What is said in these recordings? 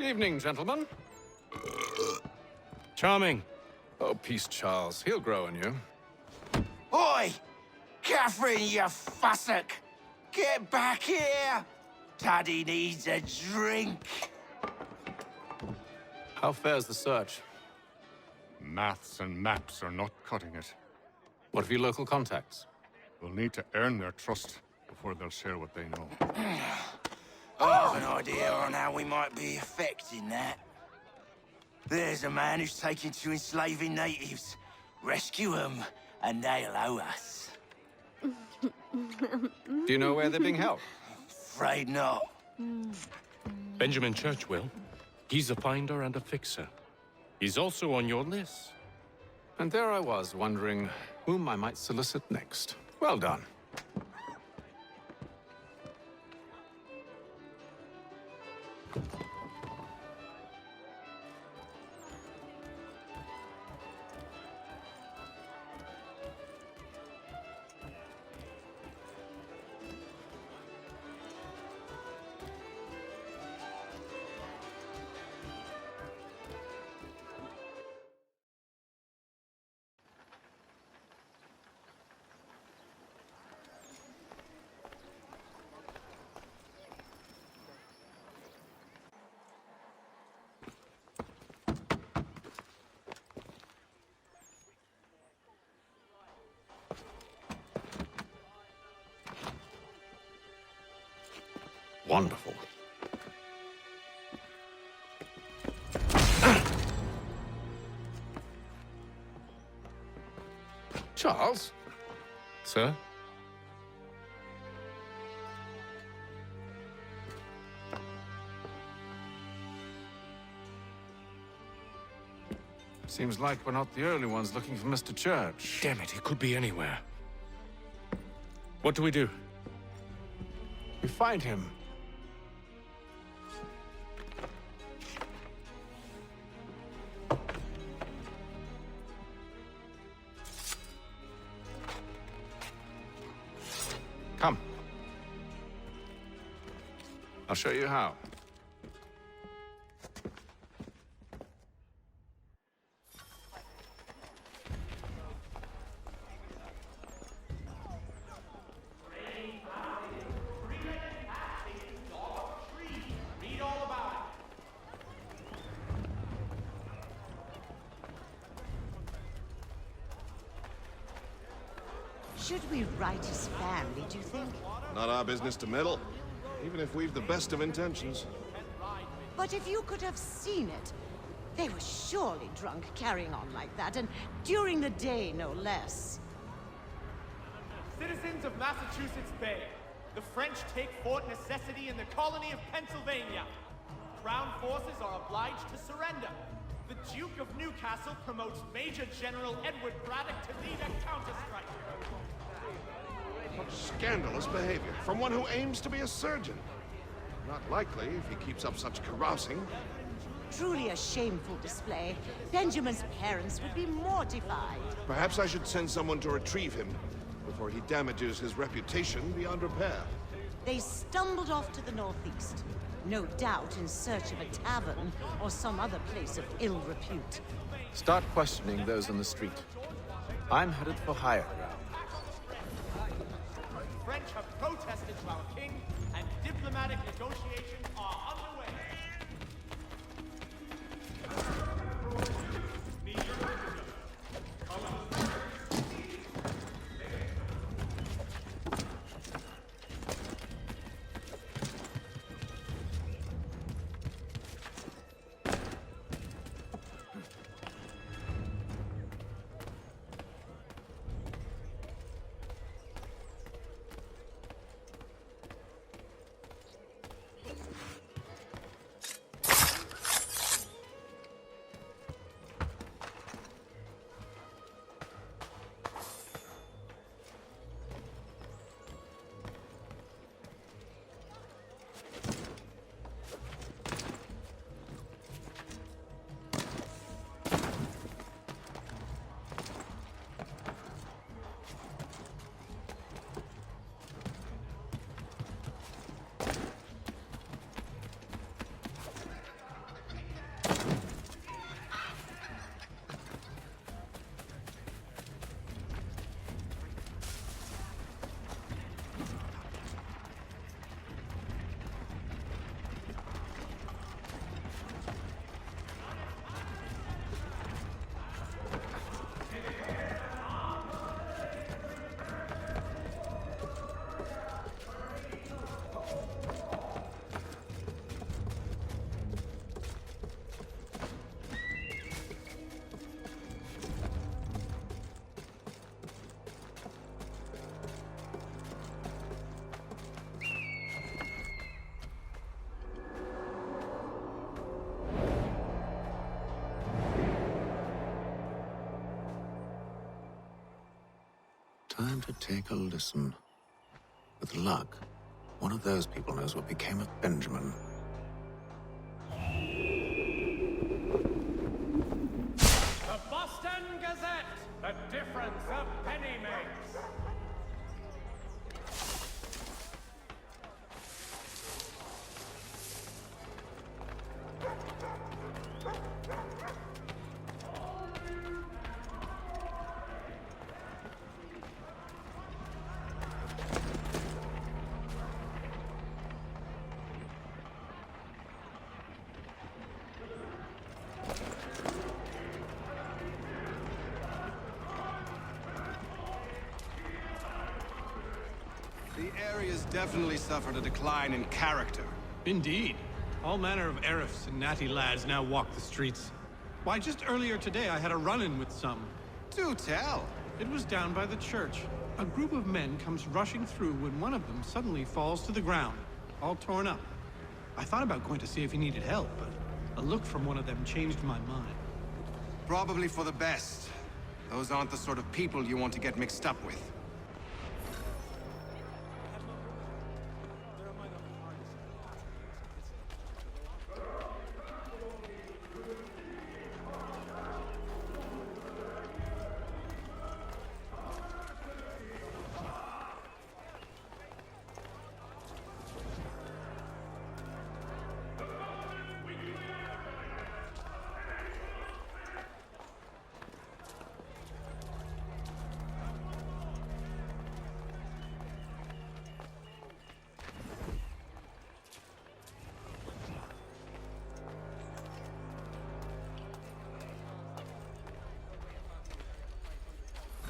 Evening, gentlemen. Charming. Oh, peace, Charles. He'll grow on you. Oi! Catherine, you fussock! Get back here! Taddy needs a drink. How fares the search? Maths and maps are not cutting it. What of your local contacts? We'll need to earn their trust before they'll share what they know. I have an idea on how we might be affecting that. There's a man who's taken to enslaving natives. Rescue them, and they'll owe us. Do you know where they're being held? Afraid not. Benjamin Church will. He's a finder and a fixer. He's also on your list. And there I was, wondering whom I might solicit next. Well done. Wonderful. Charles? Sir? Seems like we're not the only ones looking for Mr. Church. Damn it, he could be anywhere. What do we do? We find him. Come. I'll show you how. Should we write his family, do you think? Not our business to meddle, even if we've the best of intentions. But if you could have seen it, they were surely drunk carrying on like that, and during the day, no less. Citizens of Massachusetts Bay, the French take Fort Necessity in the colony of Pennsylvania. Crown forces are obliged to surrender. The Duke of Newcastle promotes Major General Edward Braddock to lead a counterstrike. Scandalous behavior from one who aims to be a surgeon. Not likely if he keeps up such carousing. Truly a shameful display. Benjamin's parents would be mortified. Perhaps I should send someone to retrieve him before he damages his reputation beyond repair. They stumbled off to the northeast, no doubt in search of a tavern or some other place of ill repute. Start questioning those on the street. I'm headed for higher ground. The French have protested to our king, and diplomatic negotiations are underway. to take a listen. With luck, one of those people knows what became of Benjamin. The Boston Gazette! The difference a penny makes! The area's definitely suffered a decline in character. Indeed. All manner of Arifs and natty lads now walk the streets. Why, just earlier today I had a run-in with some. Do tell. It was down by the church. A group of men comes rushing through when one of them suddenly falls to the ground, all torn up. I thought about going to see if he needed help, but a look from one of them changed my mind. Probably for the best. Those aren't the sort of people you want to get mixed up with.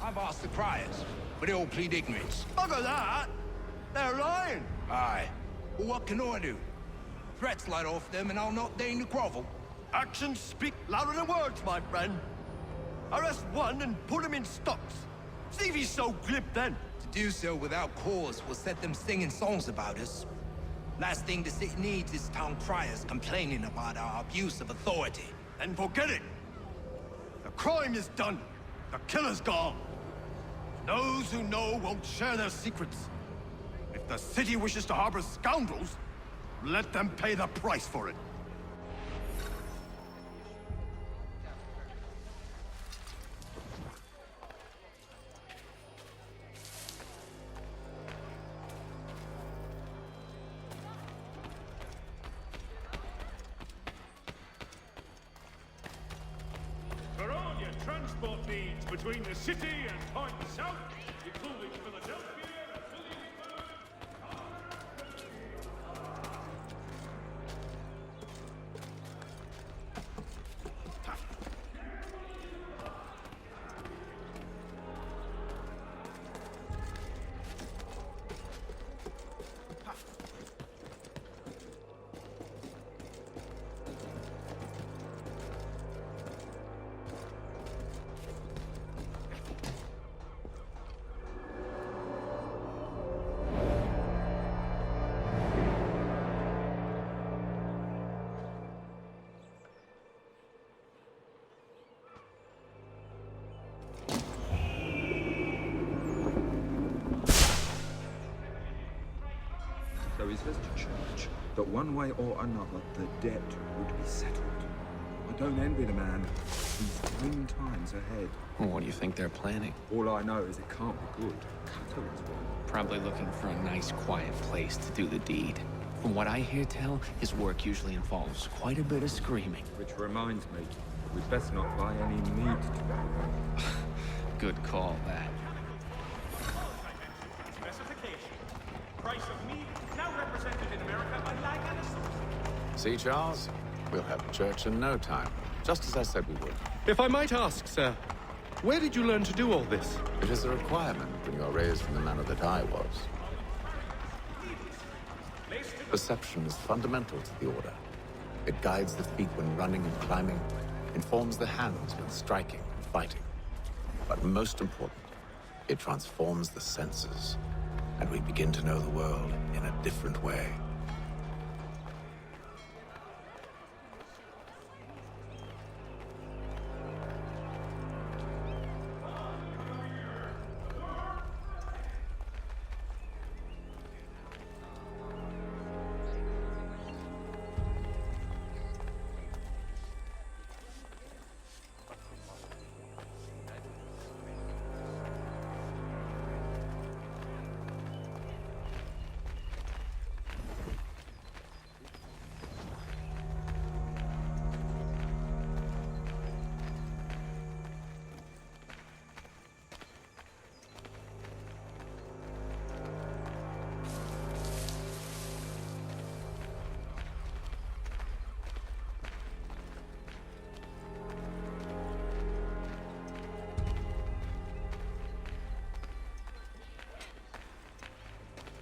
I've asked the criers, but they all plead ignorance. Bugger that! They're lying! Aye. Well, what can I do? Threats light off them and I'll not deign to grovel. Actions speak louder than words, my friend. Arrest one and put him in stocks. See if he's so glib then. To do so without cause will set them singing songs about us. Last thing the city needs is town criers complaining about our abuse of authority. Then forget it. The crime is done. The killer's gone. Those who know won't share their secrets. If the city wishes to harbor scoundrels, let them pay the price for it. For all your transport needs between the city and Point South, including Philadelphia and Williamsburg. So he says to church that one way or another the debt would be settled. I don't envy the man. He's 10 times ahead. What do you think they're planning? All I know is it can't be good. Catalan's one. Probably looking for a nice, quiet place to do the deed. From what I hear tell, his work usually involves quite a bit of screaming. Which reminds me, we'd best not buy any meat today. Good call, that. Specification. Price of meat now represented in America by lag and associates. See, Charles? We'll have church in no time, just as I said we would. If I might ask, sir, where did you learn to do all this? It is a requirement when you are raised in the manner that I was. Perception is fundamental to the Order. It guides the feet when running and climbing, informs the hands when striking and fighting. But most important, it transforms the senses, and we begin to know the world in a different way.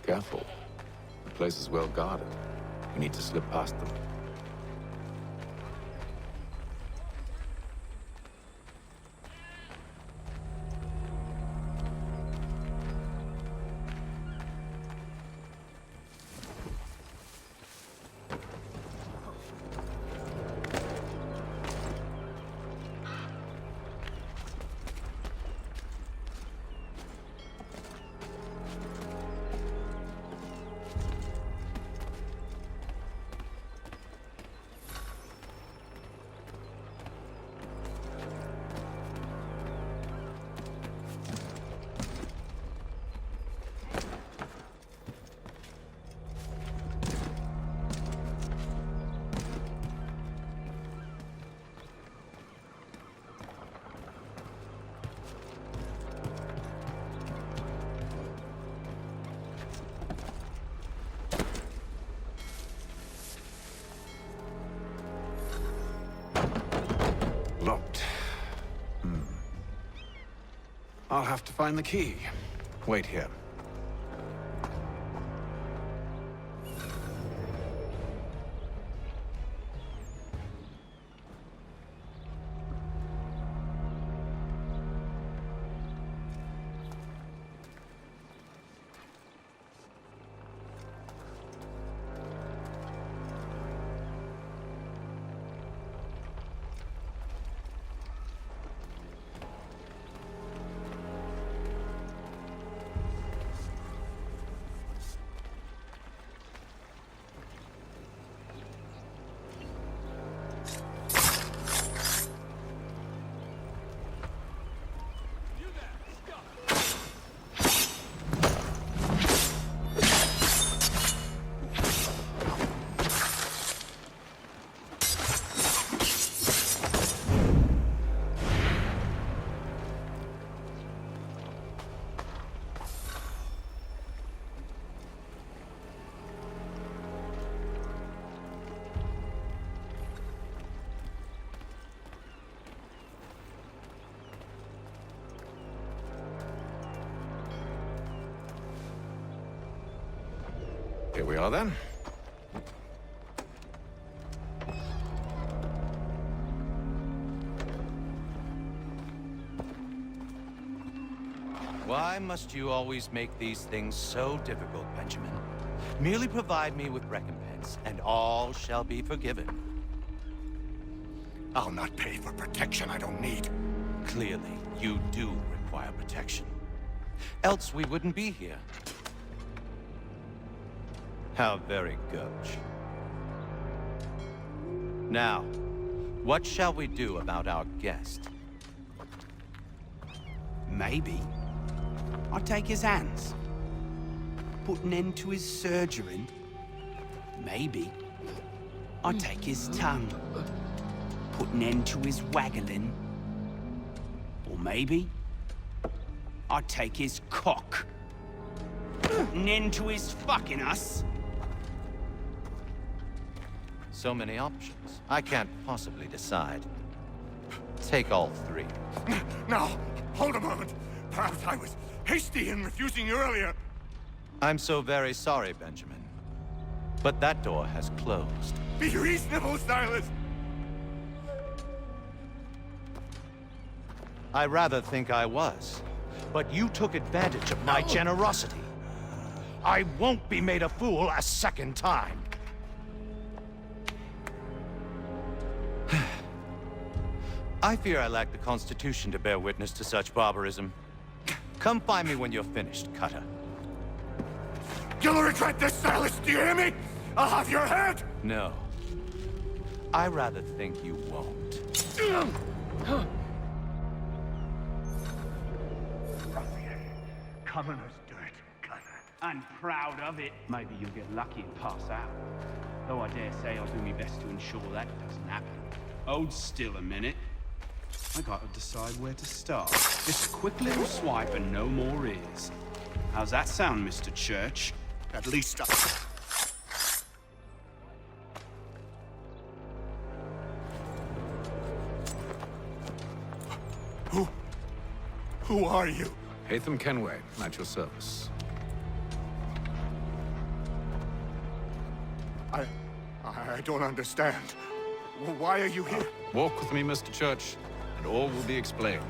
Careful. The place is well guarded. We need to slip past them. Locked. I'll have to find the key. Wait here. Here we are then. Why must you always make these things so difficult, Benjamin? Merely provide me with recompense, and all shall be forgiven. I'll not pay for protection I don't need. Clearly, you do require protection. Else we wouldn't be here. How very gauche. Now, what shall we do about our guest? Maybe I'll take his hands. Put an end to his surgery. Maybe I'll take his tongue. Put an end to his waggling. Or maybe I'll take his cock. Put an end to his fucking us. So many options. I can't possibly decide. Take all three. Now, hold a moment. Perhaps I was hasty in refusing you earlier. I'm so very sorry, Benjamin. But that door has closed. Be reasonable, Silas. I rather think I was. But you took advantage of my generosity. I won't be made a fool a second time. I fear I lack the constitution to bear witness to such barbarism. Come find me when you're finished, Cutter. You'll regret this, Silas, do you hear me? I'll have your head! No. I rather think you won't. Commoner's dirt, Cutter. And proud of it. Maybe you'll get lucky and pass out. Though I dare say I'll do my best to ensure that doesn't happen. Hold still a minute. I gotta decide where to start. Just a quick little swipe and no more ears. How's that sound, Mr. Church? At least Who are you? Hatham Kenway, at your service. I don't understand. Why are you here? Walk with me, Mr. Church, and all will be explained.